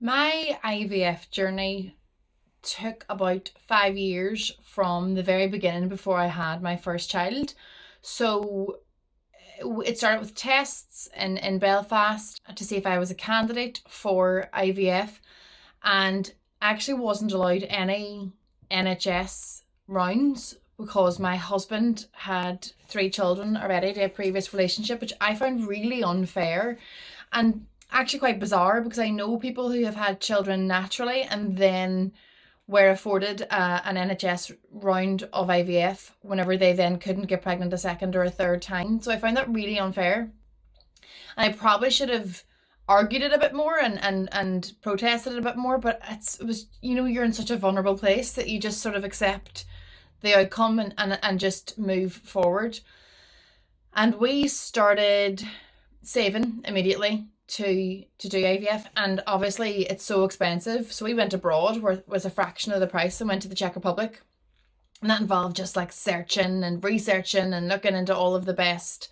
My IVF journey took about 5 years from the very beginning before I had my first child. So it started with tests in Belfast to see if I was a candidate for IVF, and actually wasn't allowed any NHS rounds because my husband had 3 children already to a previous relationship, which I found really unfair and actually quite bizarre because I know people who have had children naturally and then were afforded an NHS round of IVF whenever they then couldn't get pregnant a second or a third time. So I found that really unfair. And I probably should have argued it a bit more and protested it a bit more, but it was, you're in such a vulnerable place that you just sort of accept the outcome and just move forward. And we started saving immediately to do IVF, and obviously it's so expensive, so we went abroad where it was a fraction of the price and went to the Czech Republic, and that involved just like searching and researching and looking into all of the best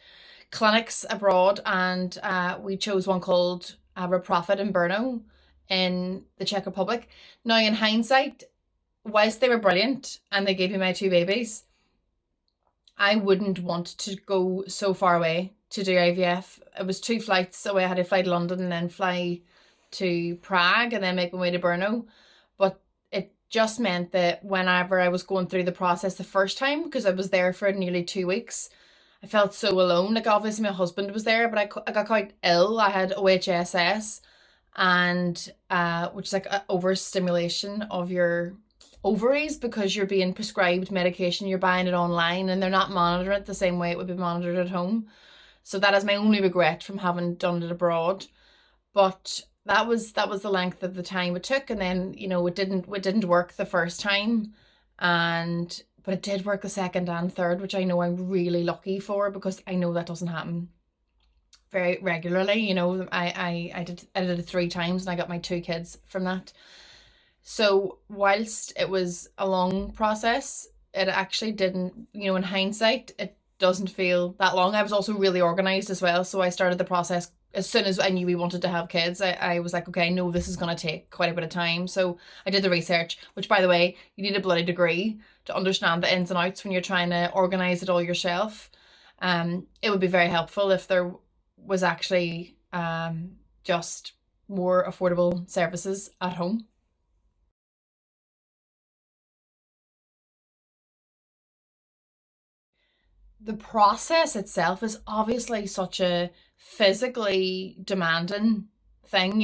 clinics abroad, and we chose one called Profit in Brno in the Czech Republic. Now in hindsight, whilst they were brilliant and they gave me my 2 babies, I wouldn't want to go so far away to do IVF. It was 2 flights away. I had to fly to London and then fly to Prague and then make my way to Brno. But it just meant that whenever I was going through the process the first time, because I was there for nearly 2 weeks, I felt so alone. Like obviously my husband was there, but I got quite ill. I had OHSS, and which is like an overstimulation of your ovaries because you're being prescribed medication, you're buying it online, and they're not monitoring it the same way it would be monitored at home. So that is my only regret from having done it abroad. But that was the length of the time it took, and then it didn't work the first time, but it did work the second and third, which I know I'm really lucky for because I know that doesn't happen very regularly. I did it 3 times and I got my 2 kids from that. So whilst it was a long process, it actually didn't, in hindsight, it doesn't feel that long. I was also really organized as well. So I started the process as soon as I knew we wanted to have kids. I was like, okay, I know this is going to take quite a bit of time. So I did the research, which by the way, you need a bloody degree to understand the ins and outs when you're trying to organize it all yourself. It would be very helpful if there was actually just more affordable services at home. The process itself is obviously such a physically demanding thing.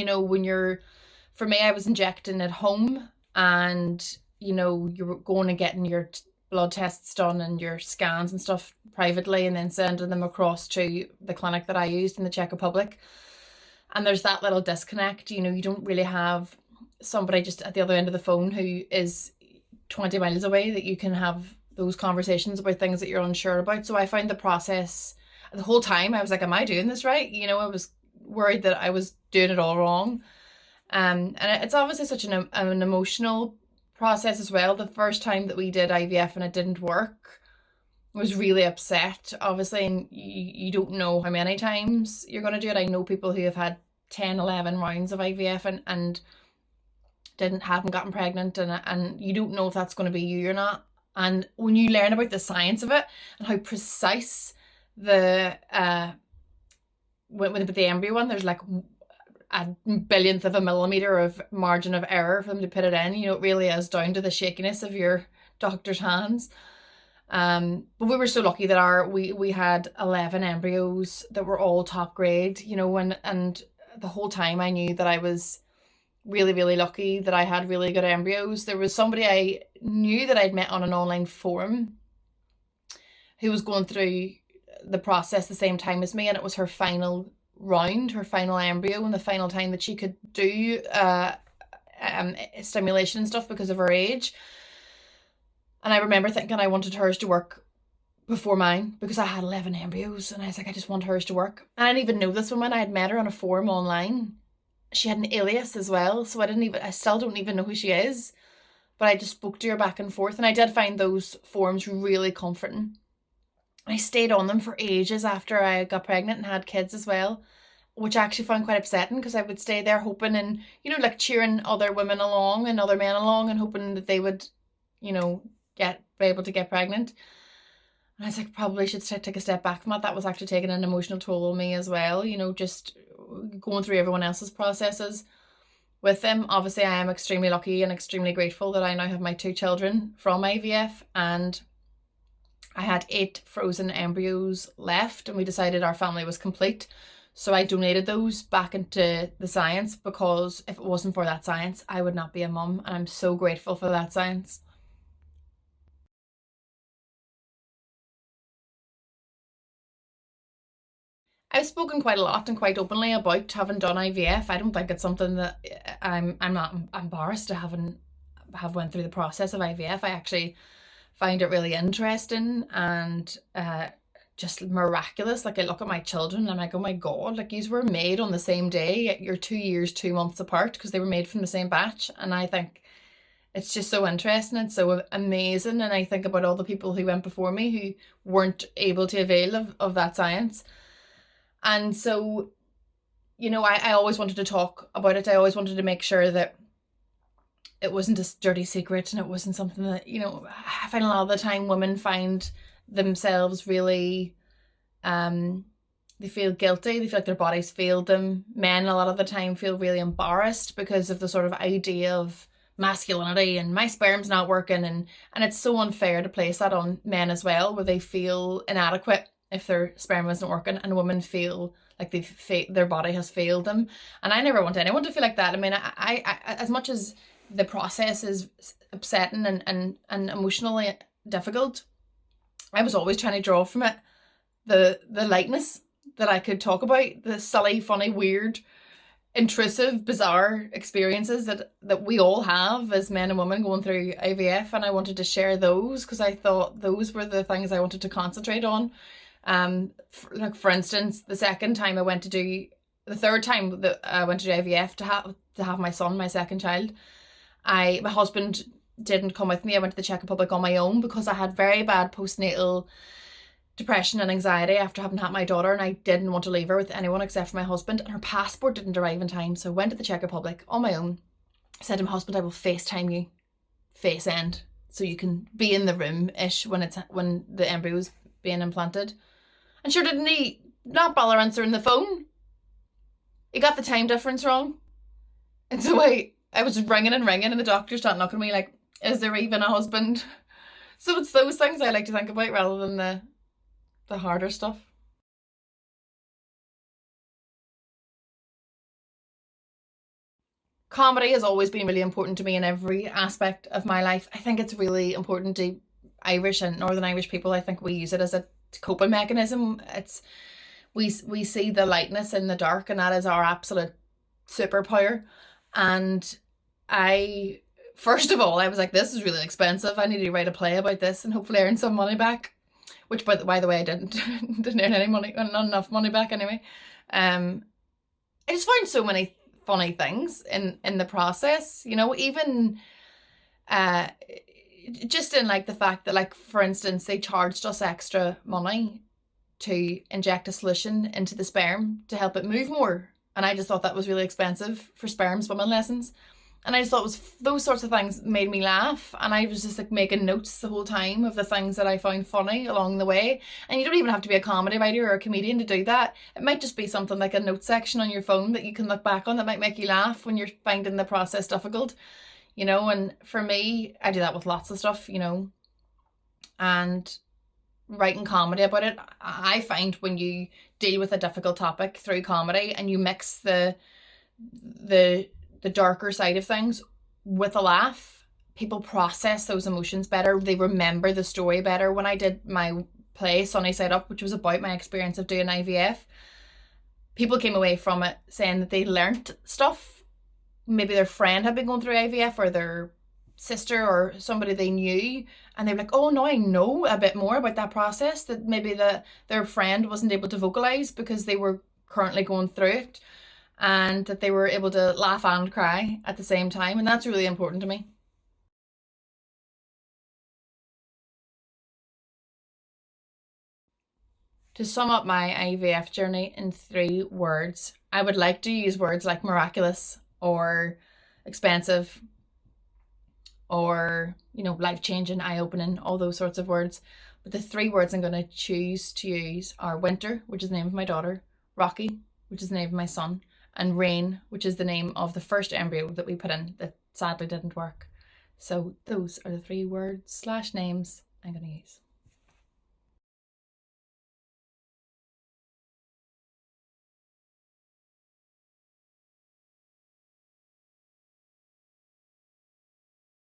For me, I was injecting at home, and you're going and getting your blood tests done and your scans and stuff privately and then sending them across to the clinic that I used in the Czech Republic. And there's that little disconnect. You don't really have somebody just at the other end of the phone who is 20 miles away that you can have those conversations about things that you're unsure about. So I found the process, the whole time I was like, am I doing this right? I was worried that I was doing it all wrong. And it's obviously such an emotional process as well. The first time that we did IVF and it didn't work, I was really upset, obviously, and you don't know how many times you're going to do it. I know people who have had 10, 11 rounds of IVF and haven't gotten pregnant, and you don't know if that's going to be you or not. And when you learn about the science of it and how precise with the embryo one, there's like a billionth of a millimeter of margin of error for them to put it in. It really is down to the shakiness of your doctor's hands. But we were so lucky that we had 11 embryos that were all top grade, and the whole time I knew that I was really, really lucky that I had really good embryos. There was somebody I knew that I'd met on an online forum who was going through the process the same time as me, and it was her final round, her final embryo, and the final time that she could do stimulation and stuff because of her age. And I remember thinking I wanted hers to work before mine because I had 11 embryos, and I was like, I just want hers to work. And I didn't even know this woman. I had met her on a forum online. She had an alias as well, so I still don't even know who she is, but I just spoke to her back and forth, and I did find those forums really comforting. I stayed on them for ages after I got pregnant and had kids as well. which I actually found quite upsetting because I would stay there hoping and, like cheering other women along and other men along and hoping that they would, be able to get pregnant. And I was like, probably should take a step back from that. That was actually taking an emotional toll on me as well, just going through everyone else's processes with them. Obviously, I am extremely lucky and extremely grateful that I now have my 2 children from IVF, and I had 8 frozen embryos left and we decided our family was complete. So I donated those back into the science, because if it wasn't for that science, I would not be a mum, and I'm so grateful for that science. I've spoken quite a lot and quite openly about having done IVF. I don't think it's something that I'm not embarrassed to have went through the process of IVF. I actually find it really interesting and just miraculous. Like, I look at my children and I'm like, oh my God, like, these were made on the same day, yet you're 2 years, 2 months apart, because they were made from the same batch. And I think it's just so interesting. It's so amazing. And I think about all the people who went before me who weren't able to avail of that science. And so, I always wanted to talk about it. I always wanted to make sure that it wasn't a dirty secret, and it wasn't something that, I find a lot of the time women find themselves really, they feel guilty. They feel like their bodies failed them. Men a lot of the time feel really embarrassed because of the sort of idea of masculinity and my sperm's not working, and it's so unfair to place that on men as well, where they feel inadequate if their sperm isn't working, and women feel like their body has failed them. And I never want anyone to feel like that. I mean, I as much as the process is upsetting and emotionally difficult, I was always trying to draw from it the lightness that I could talk about, the silly, funny, weird, intrusive, bizarre experiences that we all have as men and women going through IVF. And I wanted to share those because I thought those were the things I wanted to concentrate on. For instance, the third time that I went to do IVF to have my son, my second child, my husband didn't come with me. I went to the Czech Republic on my own because I had very bad postnatal depression and anxiety after having had my daughter, and I didn't want to leave her with anyone except for my husband, and her passport didn't arrive in time. So I went to the Czech Republic on my own. I said to my husband, I will FaceTime you, face end, so you can be in the room-ish when the embryo's being implanted. And sure, didn't he not bother answering the phone? He got the time difference wrong. And so I was ringing and ringing, and the doctor started knocking at me like, is there even a husband? So it's those things I like to think about rather than the harder stuff. Comedy has always been really important to me in every aspect of my life. I think it's really important to Irish and Northern Irish people. I think we use it as a coping mechanism. We see the lightness in the dark, and that is our absolute superpower. And first of all, I was like, this is really expensive. I need to write a play about this and hopefully earn some money back. Which, by the way, I didn't earn any money, not enough money back anyway. I just found so many funny things in the process, even just in like the fact that, like, for instance, they charged us extra money to inject a solution into the sperm to help it move more. And I just thought that was really expensive for sperm swimming lessons. And I just thought those sorts of things made me laugh. And I was just like making notes the whole time of the things that I found funny along the way. And you don't even have to be a comedy writer or a comedian to do that. It might just be something like a note section on your phone that you can look back on that might make you laugh when you're finding the process difficult, and for me, I do that with lots of stuff, and writing comedy about it. I find when you deal with a difficult topic through comedy and you mix the darker side of things with a laugh, people process those emotions better. They remember the story better. When I did my play Sunny Side Up, which was about my experience of doing IVF, people came away from it saying that they learnt stuff. Maybe their friend had been going through IVF, or their sister or somebody they knew, and they were like, oh, now I know a bit more about that process that maybe their friend wasn't able to vocalize because they were currently going through it, and that they were able to laugh and cry at the same time. And that's really important to me. To sum up my IVF journey in 3 words, I would like to use words like miraculous or expensive or, life-changing, eye-opening, all those sorts of words. But the 3 words I'm going to choose to use are winter, which is the name of my daughter, Rocky, which is the name of my son, and Rain, which is the name of the first embryo that we put in that sadly didn't work. So those are the 3 words / names I'm going to use.